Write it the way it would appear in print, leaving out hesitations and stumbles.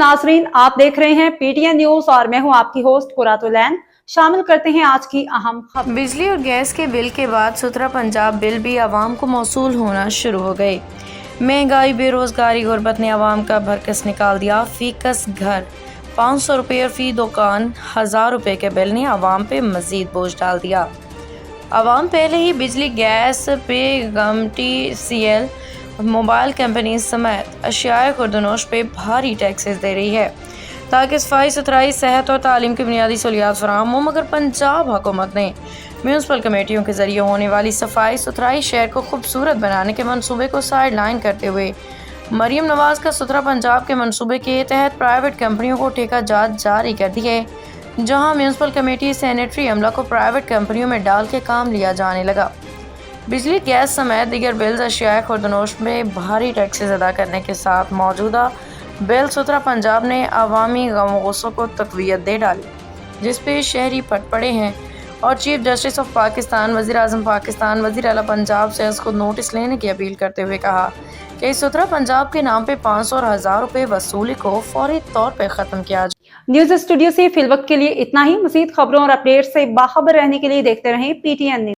नाजरीन, आप देख रहे हैं पीटीएन न्यूज और मैं हूं आपकी होस्ट कुरातुलैन। शामिल करते हैं आज की अहम खबर। बिजली और गैस के बिल के बाद सुथरा पंजाब बिल भी आवाम को मौसूल होना शुरू हो गए। महंगाई, बेरोजगारी, गुर्बत ने आवाम का भरकस निकाल दिया। फीकस घर 500 रुपये और फी दुकान 1000 रुपये के बिल ने आवाम पे मजीद बोझ डाल दिया। आवाम पहले ही बिजली, गैस पे TCL, मोबाइल कंपनी समेत अशियाए खुर्दनोश पे भारी टैक्सेस दे रही है ताकि सफाई सुथराई, सेहत और तालीम की बुनियादी सहूलियात फराहम हो। मगर पंजाब हुकूमत ने म्यूनसिपल कमेटियों के जरिए होने वाली सफाई सुथराई शहर को खूबसूरत बनाने के मंसूबे को साइड लाइन करते हुए मरीम नवाज का सुथरा पंजाब के मंसूबे के तहत प्राइवेट कंपनियों को ठेका जात जारी कर दी है, जहां म्यूनसिपल कमेटी सैनिटरी अमला को प्राइवेट कंपनियों में डाल के काम लिया जाने लगा। बिजली, गैस समेत दीगर बिल्स अशियाए खुर्दनोश में भारी टैक्सेस अदा करने के साथ मौजूदा बिल सुथरा पंजाब ने अवामी गमगोसों को तक़वियत दे डाली, जिस पे शहरी फट पड़े हैं और चीफ जस्टिस ऑफ पाकिस्तान, वज़ीर आज़म पाकिस्तान, वज़ीर आला पंजाब से खुद नोटिस लेने की अपील करते हुए कहा कि इस सुथरा पंजाब के नाम पे 500 और 1000 रुपये वसूली को फौरी तौर पे ख़त्म किया जाए। न्यूज स्टूडियो से फिलवक्त के लिए इतना ही। मज़ीद खबरों और अपडेट से बाखबर रहने के लिए देखते रहें पीटीएन न्यूज।